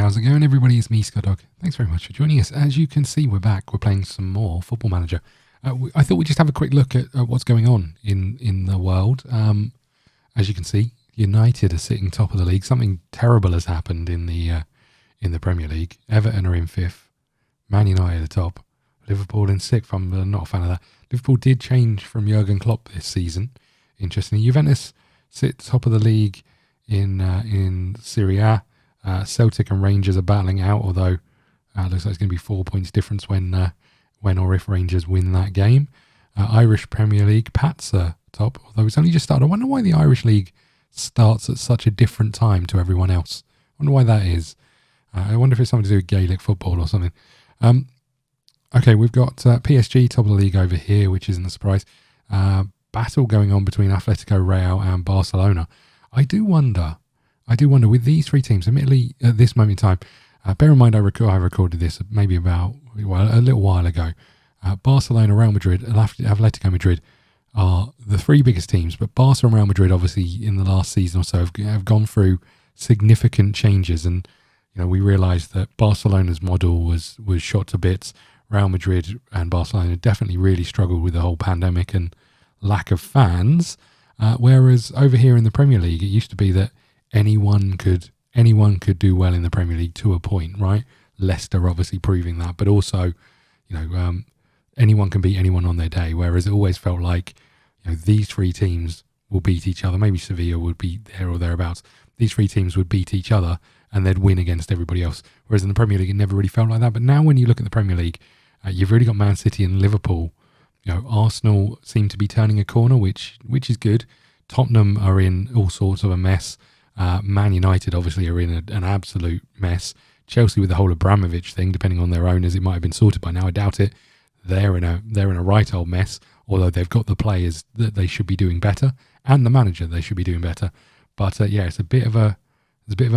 how's it going, everybody? It's me, ScottDog. Thanks very much for joining us. As you can see, we're back. We're playing some more Football Manager. I thought we'd just have a quick look at what's going on in the world. As you can see, United are sitting top of the league. Something terrible has happened in the Premier League. Everton are in 5th. Man United are top. Liverpool in 6th. I'm not a fan of that. Liverpool did change from Jurgen Klopp this season. Interestingly, Juventus sit top of the league in Serie A. Celtic and Rangers are battling out, although it looks like it's going to be 4 points difference when or if Rangers win that game. Irish Premier League, Pats are top, although it's only just started. I wonder why the Irish League starts at such a different time to everyone else. I wonder why that is. I wonder if it's something to do with Gaelic football or something. Okay, we've got PSG top of the league over here, which isn't a surprise. Battle going on between Atletico Real and Barcelona. I do wonder with these three teams, admittedly at this moment in time, bear in mind I recorded this maybe a little while ago. Barcelona, Real Madrid, Atletico Madrid are the three biggest teams, but Barca and Real Madrid obviously in the last season or so have gone through significant changes, and we realised that Barcelona's model was shot to bits. Real Madrid and Barcelona definitely really struggled with the whole pandemic and lack of fans, whereas over here in the Premier League it used to be that anyone could do well in the Premier League to a point, right? Leicester obviously proving that, but also anyone can beat anyone on their day, whereas it always felt like these three teams will beat each other. Maybe Sevilla would be there or thereabouts. These three teams would beat each other and they'd win against everybody else, whereas in the Premier League it never really felt like that. But now when you look at the Premier League, you've really got Man City and Liverpool. Arsenal seem to be turning a corner, which is good. Tottenham are in all sorts of a mess. Man United obviously are in an absolute mess. Chelsea with the whole Abramovich thing, depending on their owners, it might have been sorted by now. I doubt it. They're in a right old mess. Although they've got the players that they should be doing better, and the manager they should be doing better. But it's a bit of a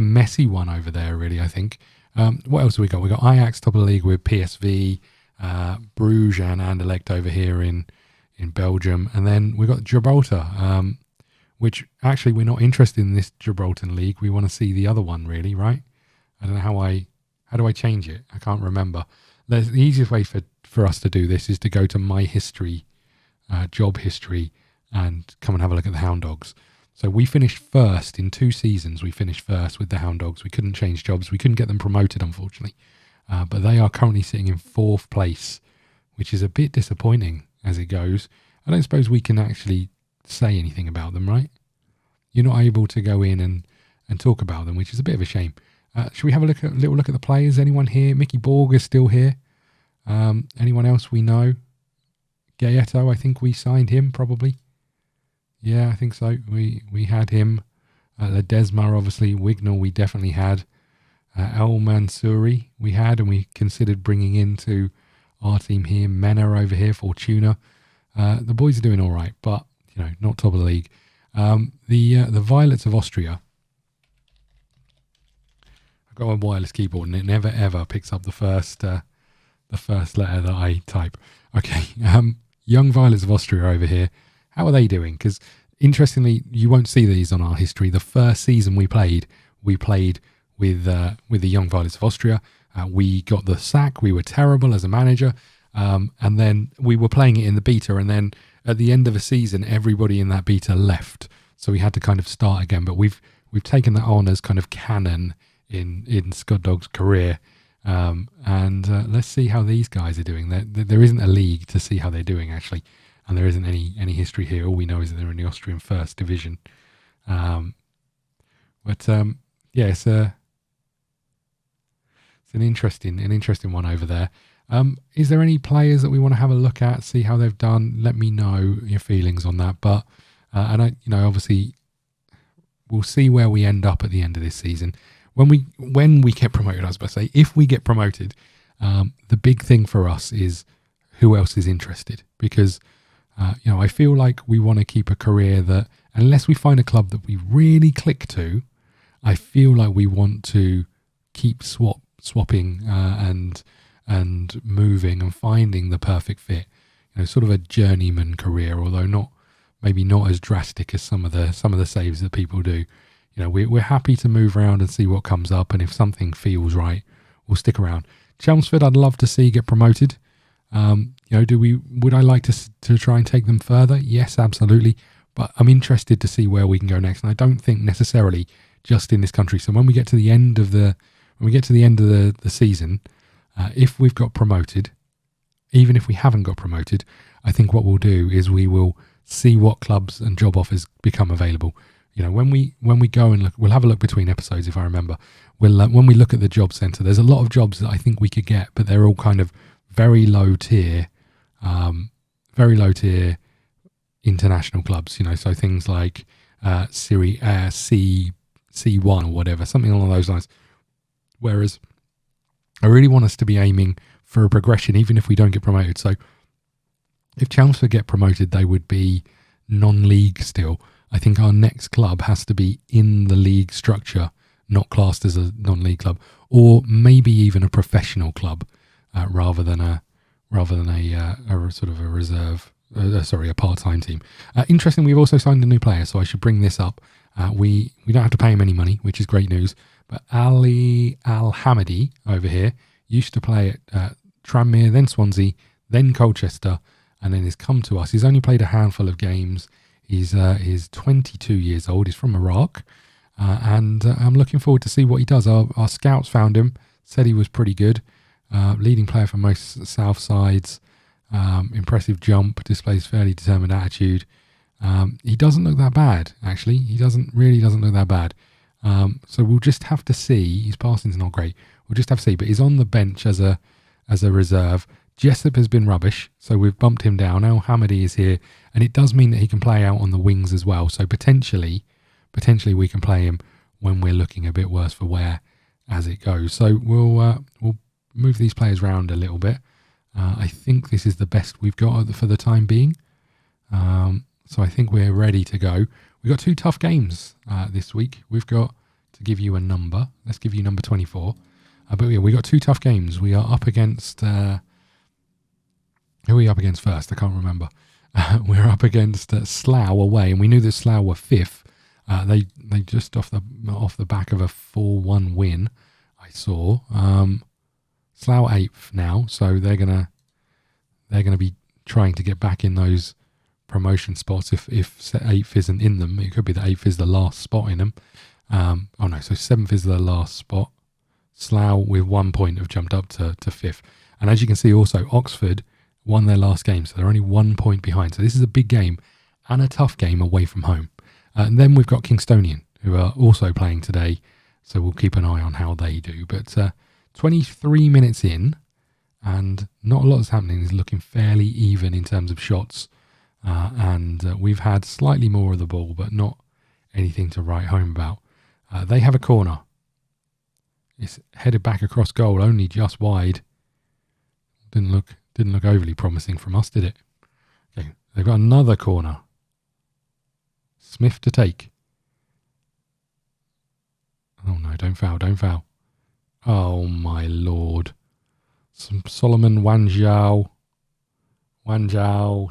messy one over there, really. I think. What else have we got? We got Ajax top of the league with PSV, Bruges and Anderlecht over here in Belgium, and then we got Gibraltar. Which actually we're not interested in this Gibraltar league. We want to see the other one, really, right? I don't know how do I change it? I can't remember. The easiest way for us to do this is to go to my history, job history, and come and have a look at the Hound Dogs. So we finished first in 2 seasons. We finished first with the Hound Dogs. We couldn't change jobs. We couldn't get them promoted, unfortunately. But they are currently sitting in 4th place, which is a bit disappointing as it goes. I don't suppose we can actually say anything about them, right? You're not able to go in and talk about them, which is a bit of a shame. Should we have a little look at the players? Anyone here? Mickey Borg is still here. Anyone else we know? Gaeto, I think we signed him probably. Yeah, I think so. We had him. Ledesma, obviously. Wignall we definitely had. El Mansouri we had, and we considered bringing into our team here. Mena over here, Fortuna. The boys are doing all right, but not top of the league. The Violets of Austria. I've got a wireless keyboard and it never ever picks up the first letter that I type. Okay, Young Violets of Austria over here. How are they doing? Because interestingly, you won't see these on our history. The first season we played with the Young Violets of Austria. We got the sack. We were terrible as a manager, and then we were playing it in the beta, and then at the end of a season, everybody in that beta left, so we had to kind of start again. But we've taken that on as kind of canon in ScottDog's career, and let's see how these guys are doing. There isn't a league to see how they're doing actually, and there isn't any history here. All we know is that they're in the Austrian First Division. Yeah, it's an interesting one over there. Is there any players that we want to have a look at, see how they've done? Let me know your feelings on that. But obviously, we'll see where we end up at the end of this season. When we get promoted, I was about to say, if we get promoted, the big thing for us is who else is interested. Because I feel like we want to keep a career that, unless we find a club that we really click to, I feel like we want to keep swapping and moving and finding the perfect fit. Sort of a journeyman career, although maybe not as drastic as some of the saves that people do. we're happy to move around and see what comes up, and if something feels right, we'll stick around. Chelmsford, I'd love to see get promoted. Would I like to try and take them further? Yes, absolutely. But I'm interested to see where we can go next, and I don't think necessarily just in this country. So when we get to the end of the season, if we've got promoted, even if we haven't got promoted, I think what we'll do is we will see what clubs and job offers become available. When we go and look, we'll have a look between episodes. If I remember, when we look at the job centre, there's a lot of jobs that I think we could get, but they're all kind of very low tier international clubs. So things like Serie C1 or whatever, something along those lines. Whereas I really want us to be aiming for a progression, even if we don't get promoted. So if Chelmsford get promoted, they would be non-league still. I think our next club has to be in the league structure, not classed as a non-league club, or maybe even a professional club, rather than a sort of a reserve. A part-time team. Interesting. We've also signed a new player, so I should bring this up. We don't have to pay him any money, which is great news. But Ali Al Hamidi over here used to play at Tranmere, then Swansea, then Colchester, and then has come to us. He's only played a handful of games. He's 22 years old. He's from Iraq, and I'm looking forward to see what he does. Our scouts found him, said he was pretty good. Leading player for most South sides. Impressive jump, displays fairly determined attitude. He doesn't look that bad, actually. He doesn't look that bad. So we'll just have to see. His passing's not great. We'll just have to see. But he's on the bench as a reserve. Jessup has been rubbish, so we've bumped him down. Al Hamidi is here, and it does mean that he can play out on the wings as well. So potentially we can play him when we're looking a bit worse for wear as it goes. So we'll move these players around a little bit. I think this is the best we've got for the time being. So I think we're ready to go. We've got 2 tough games this week. We've got to give you a number. Let's give you number 24. But yeah, we got 2 tough games. We are up against... who are we up against first? I can't remember. We're up against Slough away, and we knew that Slough were 5th. They just off the back of a 4-1 win, I saw. Slough 8th now, so they're gonna be trying to get back in those promotion spots. If 8th isn't in them, it could be that 8th is the last spot in them. So 7th is the last spot. Slough with 1 point have jumped up to 5th, and as you can see, also Oxford won their last game, so they're only 1 point behind. So this is a big game and a tough game away from home. And then we've got Kingstonian, who are also playing today, so we'll keep an eye on how they do. But 23 minutes in, and not a lot is happening. It's looking fairly even in terms of shots, and we've had slightly more of the ball, but not anything to write home about. They have a corner. It's headed back across goal, only just wide. Didn't look overly promising from us, did it? Okay, they've got another corner. Smith to take. Oh no, don't foul. Oh my lord. Solomon Wanjao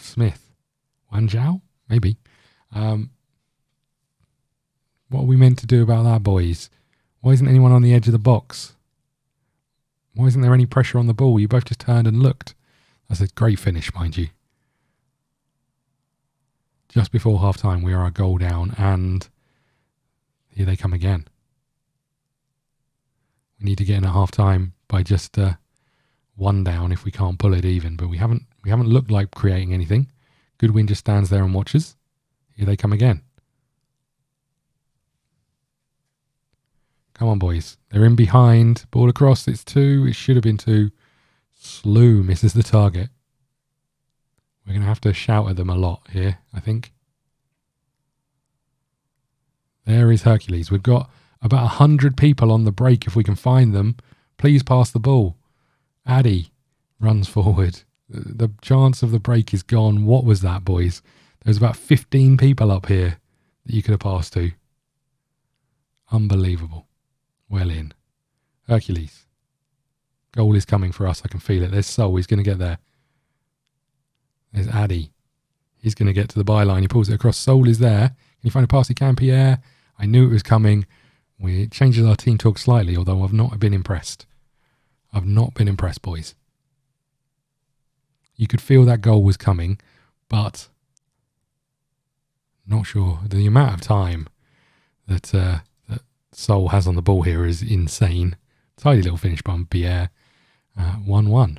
Smith. Wanjao? Maybe. What are we meant to do about that, boys? Why isn't anyone on the edge of the box? Why isn't there any pressure on the ball? You both just turned and looked. That's a great finish, mind you. Just before half-time, we are a goal down, and here they come again. We need to get in at half-time by just 1 down if we can't pull it even. But we haven't looked like creating anything. Goodwin just stands there and watches. Here they come again. Come on, boys. They're in behind. Ball across. It's 2. It should have been 2. Slew misses the target. We're going to have to shout at them a lot here, I think. There is Hercules. We've got about 100 people on the break if we can find them. Please pass the ball. Addy runs forward. The chance of the break is gone. What was that, boys? There's about 15 people up here that you could have passed to. Unbelievable. Well in. Hercules. Goal is coming for us. I can feel it. There's Sol. He's going to get there. There's Addy. He's going to get to the byline. He pulls it across. Sol is there. Can you find a pass? He can. Pierre. I knew it was coming. We changed our team talk slightly, although I've not been impressed. I've not been impressed, boys. You could feel that goal was coming, but not sure. The amount of time that Seoul has on the ball here is insane. Tidy little finish by Pierre. 1-1.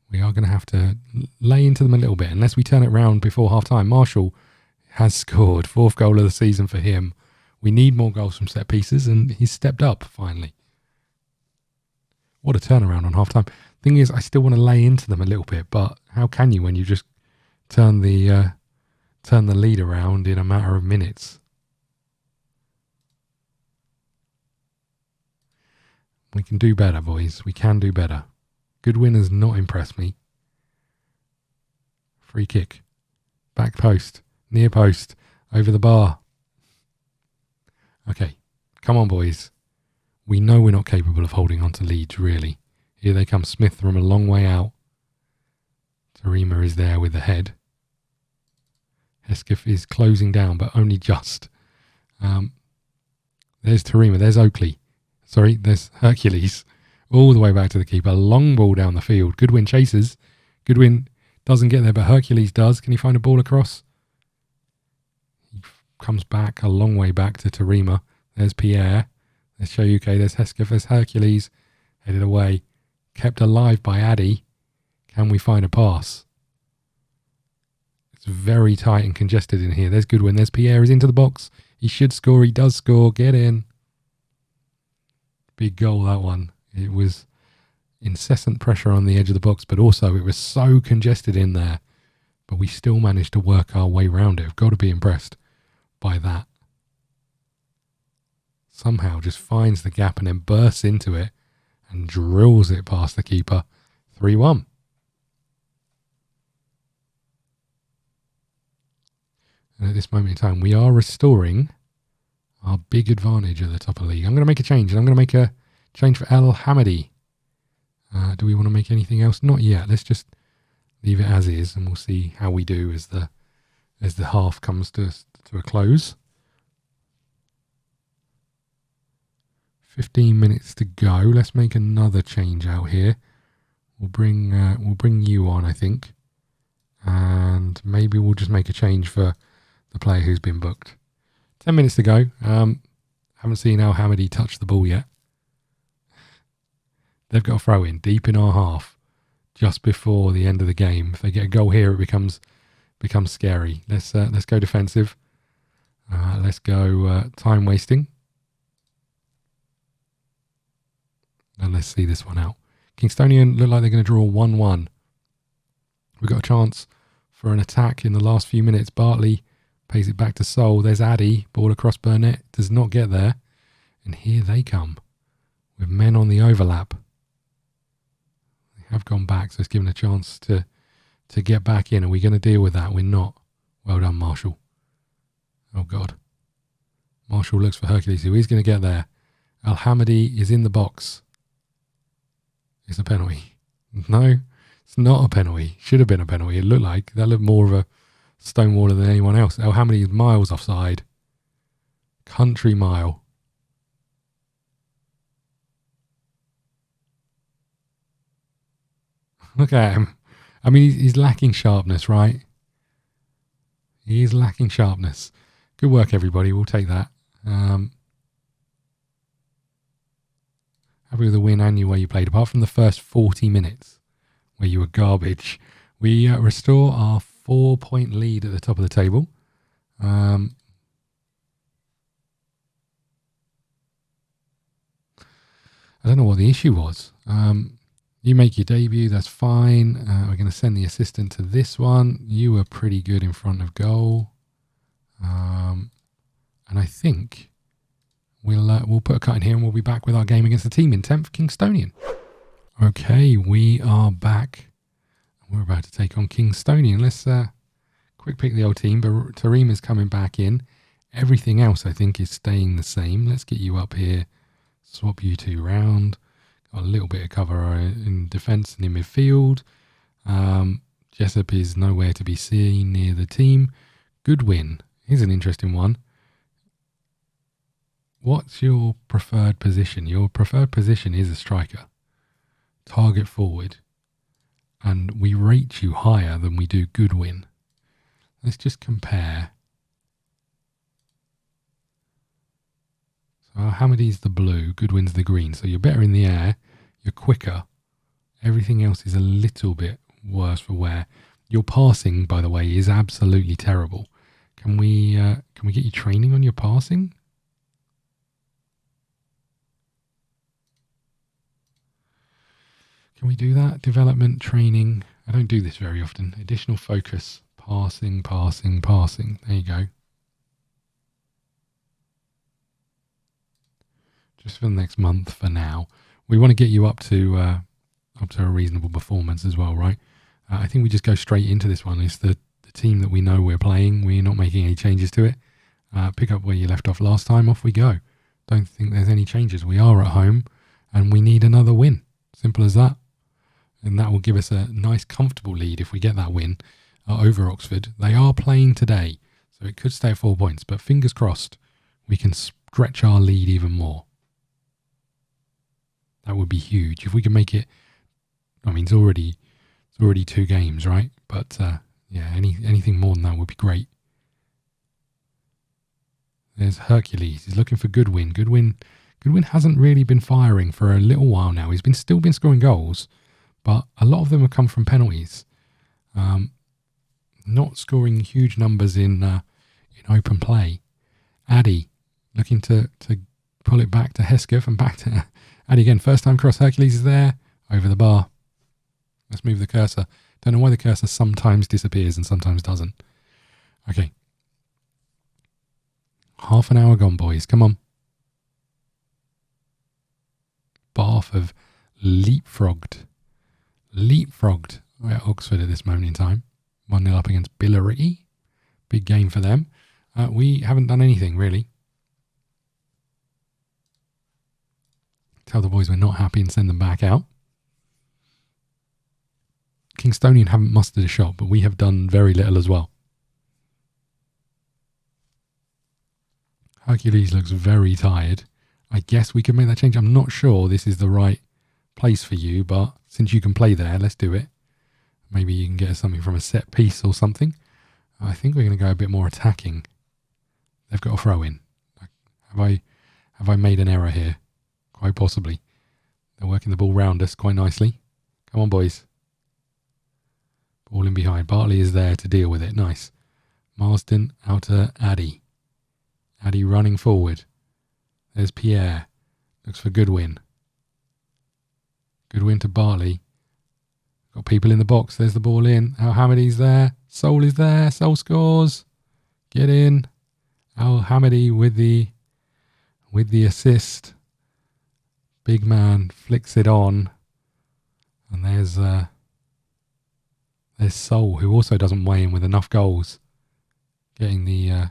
We are going to have to lay into them a little bit unless we turn it round before half-time. Marshall has scored. 4th goal of the season for him. We need more goals from set pieces, and he's stepped up finally. What a turnaround on half-time. Thing is, I still want to lay into them a little bit, but how can you when you just turn the lead around in a matter of minutes? We can do better, boys. We can do better. Goodwin has not impressed me. Free kick. Back post. Near post. Over the bar. Okay. Come on, boys. We know we're not capable of holding on to leads, really. Here they come. Smith from a long way out. Tarima is there with the head. Hesketh is closing down, but only just. There's Tarima. There's Oakley. Sorry, there's Hercules. All the way back to the keeper. Long ball down the field. Goodwin chases. Goodwin doesn't get there, but Hercules does. Can he find a ball across? He comes back a long way back to Tarima. There's Pierre. There's Shoyuke. There's Hesketh. There's Hercules. Headed away. Kept alive by Addy. Can we find a pass? It's very tight and congested in here. There's Goodwin. There's Pierre. He's into the box. He should score. He does score. Get in. Big goal, that one. It was incessant pressure on the edge of the box, but also it was so congested in there. But we still managed to work our way around it. I've got to be impressed by that. Somehow just finds the gap and then bursts into it and drills it past the keeper. 3-1. And at this moment in time, we are restoring our big advantage at the top of the league. I'm going to make a change, and I'm going to make a change for El Hamadi. Do we want to make anything else? Not yet. Let's just leave it as is, and we'll see how we do as the half comes to a close. 15 minutes to go. Let's make another change out here. We'll bring you on, I think, and maybe we'll just make a change for the player who's been booked. 10 minutes to go. Haven't seen El Hamadi touch the ball yet. They've got a throw in deep in our half just before the end of the game. If they get a goal here, it becomes scary. Let's go defensive. Let's go time wasting. And let's see this one out. Kingstonian look like they're going to draw 1-1. We've got a chance for an attack in the last few minutes. Bartley pays it back to Seoul. There's Addy. Ball across Burnett. Does not get there. And here they come with men on the overlap. They have gone back, so it's given a chance to get back in. Are we going to deal with that? We're not. Well done, Marshall. Oh, God. Marshall looks for Hercules, who is going to get there. El Hamadi is in the box. It's a penalty. No, it's not a penalty. Should have been a penalty. It looked like that looked more of a stonewaller than anyone else. El Hamadi is miles offside. Country mile. Look at him. I mean, he's lacking sharpness, right? He is lacking sharpness. Good work, everybody. We'll take that. Happy with the win and where you played, apart from the first 40 minutes where you were garbage. We restore our 4-point lead at the top of the table. I don't know what the issue was. You make your debut, that's fine. We're going to send the assistant to this one. You were pretty good in front of goal. And I think we'll put a cut in here and we'll be back with our game against the team in 10th Kingstonian. Okay, we are back. We're about to take on Kingstonian. Let's quick pick the old team, but Tarima's coming back in. Everything else, I think, is staying the same. Let's get you up here. Swap you two round. Got a little bit of cover in defence and in midfield. Jessup is nowhere to be seen near the team. Goodwin Here's an interesting one. What's your preferred position? Your preferred position is a striker. Target forward. And we rate you higher than we do Goodwin. Let's just compare. So Hamady's the blue, Goodwin's the green. So you're better in the air, you're quicker. Everything else is a little bit worse for wear. Your passing, by the way, is absolutely terrible. Can we get you training on your passing? Can we do that? Development, training. I don't do this very often. Additional focus. Passing. There you go. Just for the next month for now. We want to get you up to a reasonable performance as well, right? I think we just go straight into this one. It's the team that we know we're playing. We're not making any changes to it. Pick up where you left off last time. Off we go. Don't think there's any changes. We are at home and we need another win. Simple as that. And that will give us a nice, comfortable lead if we get that win over Oxford. They are playing today, so it could stay at 4 points. But fingers crossed, we can stretch our lead even more. That would be huge if we can make it. I mean, it's already 2 games, right? But yeah, anything more than that would be great. There's Hercules. He's looking for Goodwin. Goodwin hasn't really been firing for a little while now. He's still been scoring goals, but a lot of them have come from penalties. Not scoring huge numbers in open play. Addy looking to pull it back to Hesketh and back to Addy again. First time cross. Hercules is there over the bar. Let's move the cursor. Don't know why the cursor sometimes disappears and sometimes doesn't. Okay. Half an hour gone, boys. Come on. Bath have leapfrogged at Oxford at this moment in time. 1-0 up against Billericay. Big game for them. We haven't done anything, really. Tell the boys we're not happy and send them back out. Kingstonian haven't mustered a shot, but we have done very little as well. Hercules looks very tired. I guess we could make that change. I'm not sure this is the right place for you, but since you can play there, let's do it. Maybe you can get us something from a set piece or something. I think we're going to go a bit more attacking. They've got a throw in. Have I made an error here? Quite possibly. They're working the ball round us quite nicely. Come on, boys. Ball in behind. Bartley is there to deal with it. Nice. Marsden out to Addy. Addy running forward. There's Pierre. Looks for Goodwin. Goodwin to Bartley. Got people in the box. There's the ball in. Al-Hamady's there. Soul is there. Soul scores. Get in. Al-Hamady with the assist. Big man flicks it on. And there's Soul, who also doesn't weigh in with enough goals. Getting the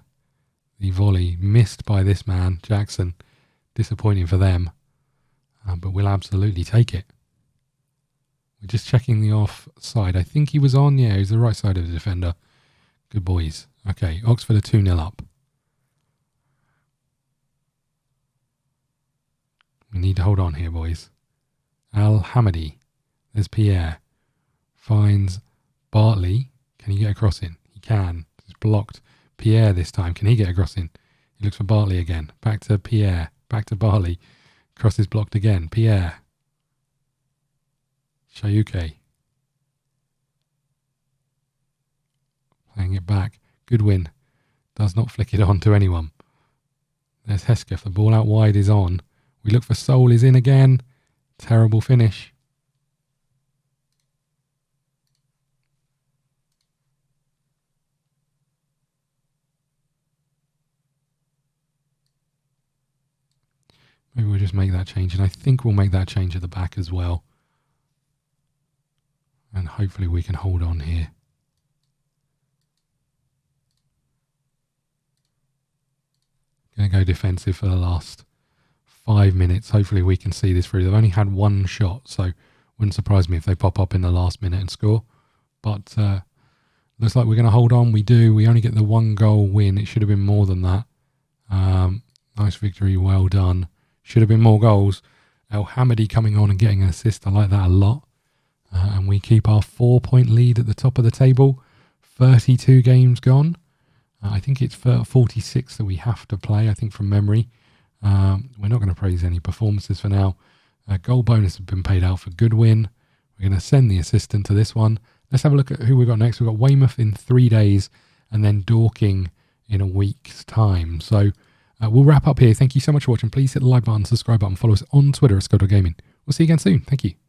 volley missed by this man, Jackson. Disappointing for them. But we'll absolutely take it. We're just checking the offside. I think he was on. Yeah, he was the right side of the defender. Good boys. Okay, Oxford are 2-0 up. We need to hold on here, boys. Al-Hamady. There's Pierre. Finds Bartley. Can he get a cross in? He can. It's blocked. Pierre this time. Can he get a cross in? He looks for Bartley again. Back to Pierre. Back to Bartley. Cross is blocked again. Pierre. Shayuke. Playing it back. Goodwin. Does not flick it on to anyone. There's Hesketh. The ball out wide is on. We look for Soul. Is in again. Terrible finish. Maybe we'll just make that change. And I think we'll make that change at the back as well. And hopefully we can hold on here. Going to go defensive for the last 5 minutes. Hopefully we can see this through. They've only had one shot, so wouldn't surprise me if they pop up in the last minute and score. But Looks like we're going to hold on. We do. We only get the 1 goal win. It should have been more than that. Nice victory. Well done. Should have been more goals. El Hamidi coming on and getting an assist. I like that a lot. And we keep our 4-point lead at the top of the table. 32 games gone. I think it's 46 that we have to play, I think, from memory. We're not going to praise any performances for now. Goal bonus has been paid out for good win. We're going to send the assistant to this one. Let's have a look at who we've got next. We've got Weymouth in 3 days and then Dorking in a week's time. So we'll wrap up here. Thank you so much for watching. Please hit the like button, subscribe button, follow us on Twitter at ScottDogGaming. We'll see you again soon. Thank you.